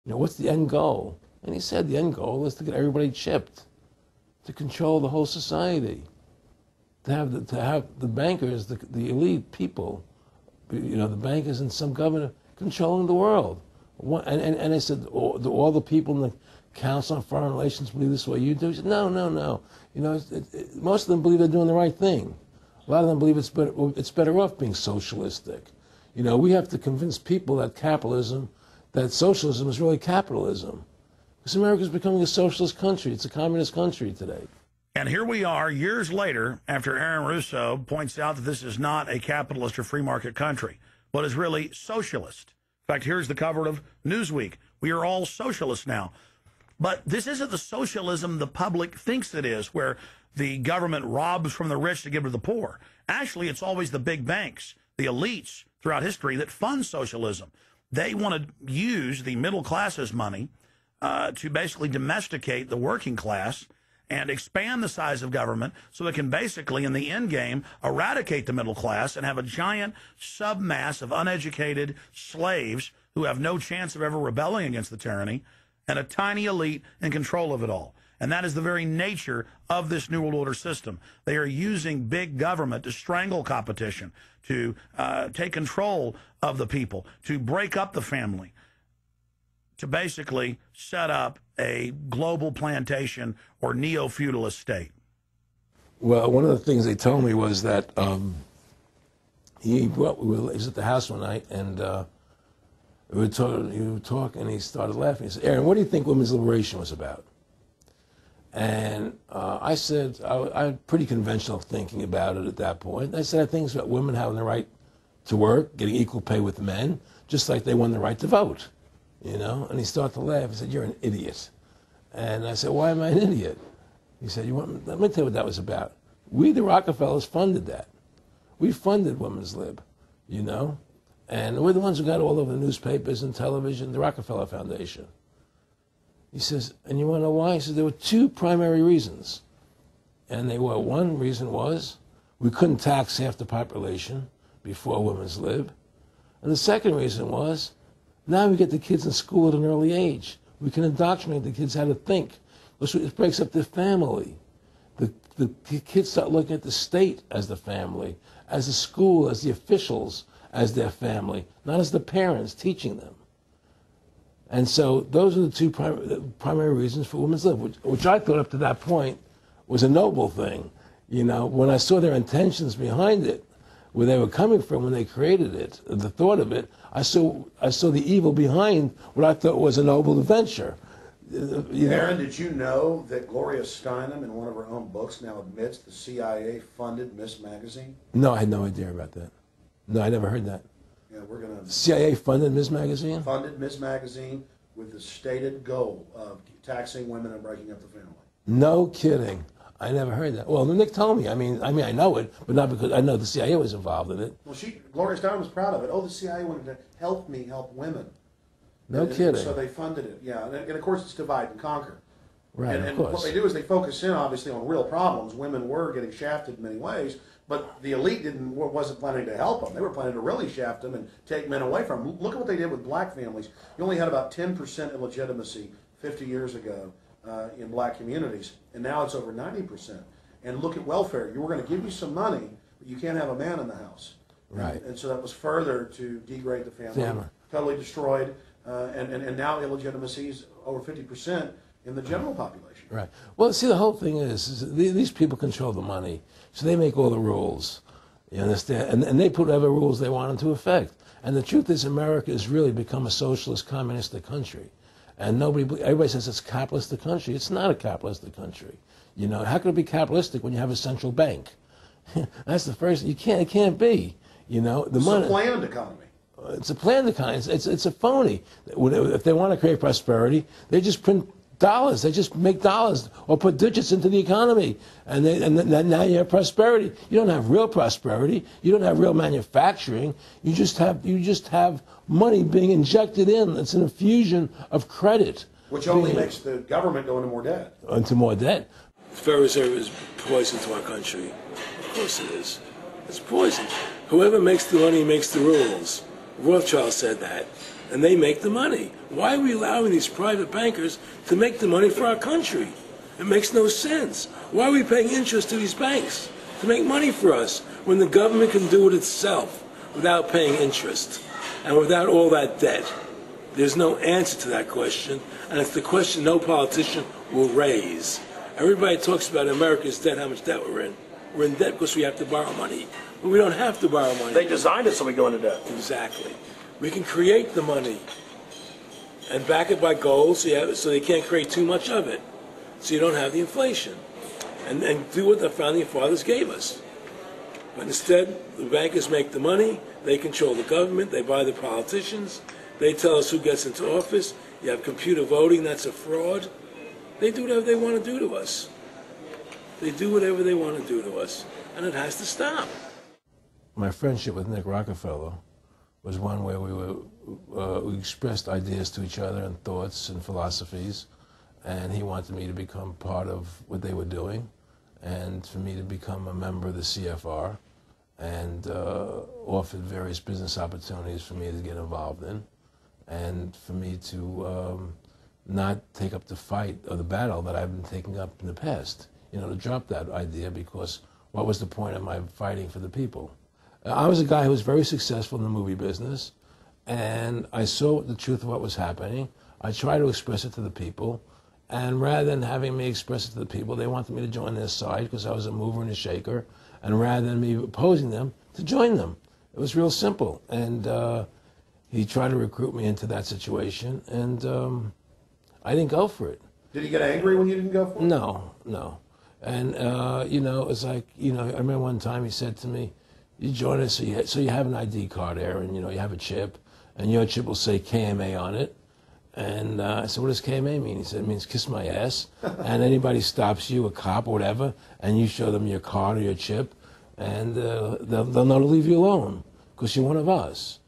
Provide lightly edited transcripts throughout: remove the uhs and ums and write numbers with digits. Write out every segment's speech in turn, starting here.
You know, what's the end goal? And he said the end goal is to get everybody chipped, to control the whole society, to have the bankers, the elite people, you know, the bankers and some governor controlling the world. And I said, all the people in the Council on Foreign Relations believe this way you do? He said, no. You know, most of them believe they're doing the right thing. A lot of them believe it's better off being socialistic. You know, we have to convince people that socialism is really capitalism. Because America's becoming a socialist country. It's a communist country today. And here we are years later after Aaron Russo points out that this is not a capitalist or free market country, but is really socialist. In fact, here's the cover of Newsweek. We are all socialists now. But this isn't the socialism the public thinks it is, where the government robs from the rich to give to the poor. Actually, it's always the big banks, the elites throughout history that fund socialism. They want to use the middle class's money to basically domesticate the working class and expand the size of government so it can basically, in the end game, eradicate the middle class and have a giant submass of uneducated slaves who have no chance of ever rebelling against the tyranny, and a tiny elite in control of it all. And that is the very nature of this New World Order system. They are using big government to strangle competition, to take control of the people, to break up the family, to basically set up a global plantation or neo-feudalist state. Well, one of the things they told me was that he was at the house one night, and he would talk, and he started laughing. He said, Aaron, what do you think women's liberation was about? And I said, I had pretty conventional thinking about it at that point. I said, I think it's about women having the right to work, getting equal pay with men, just like they won the right to vote, you know? And he started to laugh. He said, you're an idiot. And I said, why am I an idiot? He said, let me tell you what that was about. We, the Rockefellers, funded that. We funded women's lib, you know? And we're the ones who got all over the newspapers and television, the Rockefeller Foundation. He says, and you want to know why? He says, there were two primary reasons. And they were, one reason was we couldn't tax half the population before women's lib. And the second reason was, now we get the kids in school at an early age. We can indoctrinate the kids how to think. It breaks up the family. The kids start looking at the state as the family, as the school, as the officials, as their family, not as the parents teaching them. And so those are the two primary reasons for women's lib, which I thought up to that point was a noble thing. You know, when I saw their intentions behind it, where they were coming from when they created it, the thought of it, I saw the evil behind what I thought was a noble adventure. Aaron, did you know that Gloria Steinem, in one of her own books, now admits the CIA funded Miss Magazine? No, I had no idea about that. No, I never heard that. Yeah, we're going to... CIA funded Miss Magazine? Funded Miss Magazine with the stated goal of taxing women and breaking up the family. No kidding. I never heard that. Well, Nick told me. I mean, I know it, but not because I know the CIA was involved in it. Well, Gloria Steinem was proud of it. Oh, the CIA wanted to help me help women. No kidding. So they funded it, yeah. And of course, it's divide and conquer. Right, and of course. What they do is they focus in, obviously, on real problems. Women were getting shafted in many ways, but the elite wasn't planning to help them. They were planning to really shaft them and take men away from them. Look at what they did with black families. You only had about 10% illegitimacy 50 years ago in black communities, and now it's over 90%. And look at welfare. You were going to give you some money, but you can't have a man in the house. Right. And so that was further to degrade the family. Totally destroyed. And now illegitimacy is over 50% in the general population. Right. Well, see, the whole thing is these people control the money, so they make all the rules. You understand? And they put whatever rules they want into effect. And the truth is, America has really become a socialist, communistic country. And everybody says it's a capitalistic country. It's not a capitalistic country. You know, how can it be capitalistic when you have a central bank? That's the first. It can't be. You know, the money. It's a planned economy. It's a planned economy. It's a phony. If they want to create prosperity, they just print dollars. They just make dollars or put digits into the economy, and now you have prosperity. You don't have real prosperity. You don't have real manufacturing. You just have money being injected in. It's an infusion of credit, which only makes the government go into more debt. Into more debt. The Federal Reserve is poison to our country. Of course it is. It's poison. Whoever makes the money makes the rules. Rothschild said that. and they make the money. Why are we allowing these private bankers to make the money for our country? It makes no sense. Why are we paying interest to these banks to make money for us when the government can do it itself without paying interest and without all that debt? There's no answer to that question, and it's the question no politician will raise. Everybody talks about America's debt, how much debt we're in. We're in debt because we have to borrow money. But we don't have to borrow money. They designed it so we go into debt. Exactly. We can create the money and back it by gold so they can't create too much of it. So you don't have the inflation. And do what the founding fathers gave us. But instead, the bankers make the money, they control the government, they buy the politicians, they tell us who gets into office. You have computer voting, that's a fraud. They do whatever they want to do to us. They do whatever they want to do to us, and it has to stop. My friendship with Nick Rockefeller was one where we expressed ideas to each other and thoughts and philosophies, and he wanted me to become part of what they were doing, and for me to become a member of the CFR, and offered various business opportunities for me to get involved in, and for me to not take up the fight or the battle that I've been taking up in the past. You know, to drop that idea, because what was the point of my fighting for the people? I was a guy who was very successful in the movie business, and I saw the truth of what was happening. I tried to express it to the people, and rather than having me express it to the people, they wanted me to join their side because I was a mover and a shaker, and rather than me opposing them, to join them. It was real simple, and he tried to recruit me into that situation, and I didn't go for it. Did he get angry when you didn't go for it? No. And, you know, it's like, you know, I remember one time he said to me, you join us, so you have an ID card, Aaron, you know, you have a chip, and your chip will say KMA on it. And I said, what does KMA mean? He said, it means kiss my ass. And anybody stops you, a cop or whatever, and you show them your card or your chip, and they'll know to leave you alone, because you're one of us.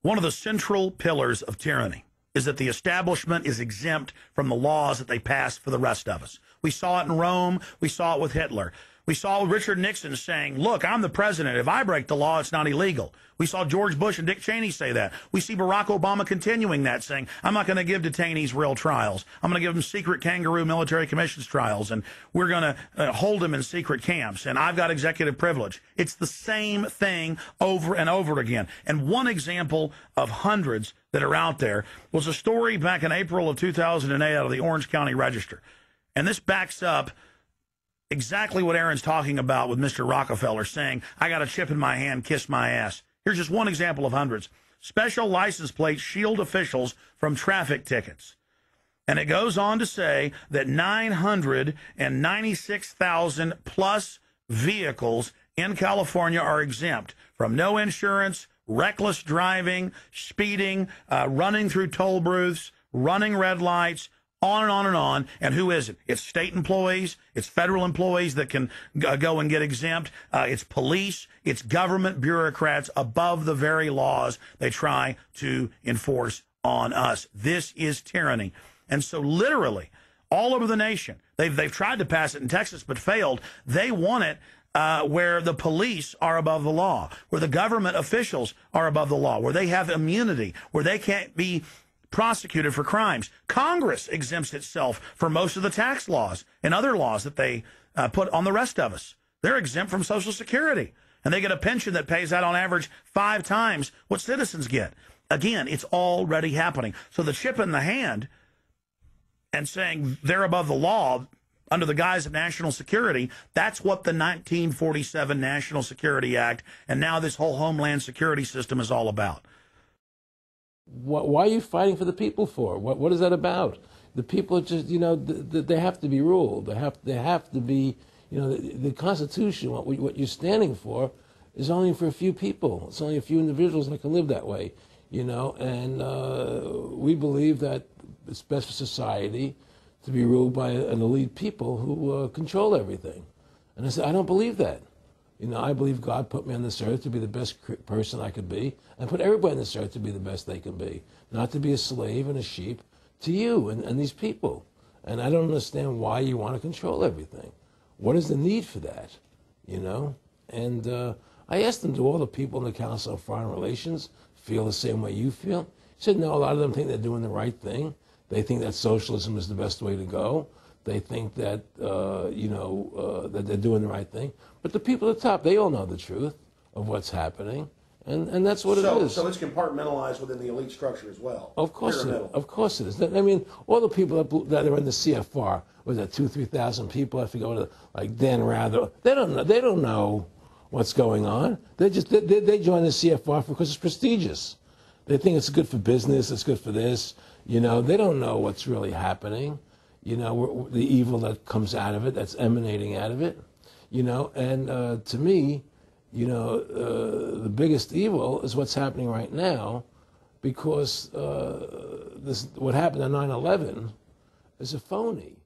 One of the central pillars of tyranny is that the establishment is exempt from the laws that they pass for the rest of us. We saw it in Rome. We saw it with Hitler. We saw Richard Nixon saying, look, I'm the president. If I break the law, it's not illegal. We saw George Bush and Dick Cheney say that. We see Barack Obama continuing that, saying, I'm not going to give detainees real trials. I'm going to give them secret kangaroo military commissions trials, and we're going to hold them in secret camps, and I've got executive privilege. It's the same thing over and over again. And one example of hundreds that are out there was a story back in April of 2008 out of the Orange County Register. And this backs up exactly what Aaron's talking about with Mr. Rockefeller saying, I got a chip in my hand, kiss my ass. Here's just one example of hundreds. Special license plates shield officials from traffic tickets. And it goes on to say that 996,000 plus vehicles in California are exempt from no insurance, reckless driving, speeding, running through toll booths, running red lights, on and on and on. And who is it? It's state employees. It's federal employees that can go and get exempt. It's police. It's government bureaucrats above the very laws they try to enforce on us. This is tyranny. And so literally all over the nation, they've tried to pass it in Texas but failed. They want it where the police are above the law, where the government officials are above the law, where they have immunity, where they can't be prosecuted for crimes. Congress exempts itself from most of the tax laws and other laws that they put on the rest of us. They're exempt from Social Security, and they get a pension that pays out on average 5 times what citizens get. Again, it's already happening. So the chip in the hand and saying they're above the law under the guise of national security, that's what the 1947 National Security Act and now this whole Homeland Security system is all about. Why are you fighting for the people for? What is that about? The people are just, you know, they have to be ruled. They have to be, you know, the Constitution, what you're standing for, is only for a few people. It's only a few individuals that can live that way, you know. And we believe that it's best for society to be ruled by an elite people who control everything. And I said, I don't believe that. You know, I believe God put me on this earth to be the best person I could be, and put everybody on this earth to be the best they can be, not to be a slave and a sheep to you and these people. And I don't understand why you want to control everything. What is the need for that, you know? And I asked them, do all the people in the Council on Foreign Relations feel the same way you feel? He said, no, a lot of them think they're doing the right thing. They think that socialism is the best way to go. They think that, that they're doing the right thing. But the people at the top, they all know the truth of what's happening. And that's what it is. So it's compartmentalized within the elite structure as well. Of course it is. Pyramidal. Of course it is. I mean, all the people that are in the CFR, was that 2,000-3,000 people? I forget what, like Dan Rather. They don't know what's going on. They join the CFR because it's prestigious. They think it's good for business. It's good for this. They don't know what's really happening. The evil that comes out of it, that's emanating out of it. And to me, the biggest evil is what's happening right now, because what happened on 9/11 is a phony.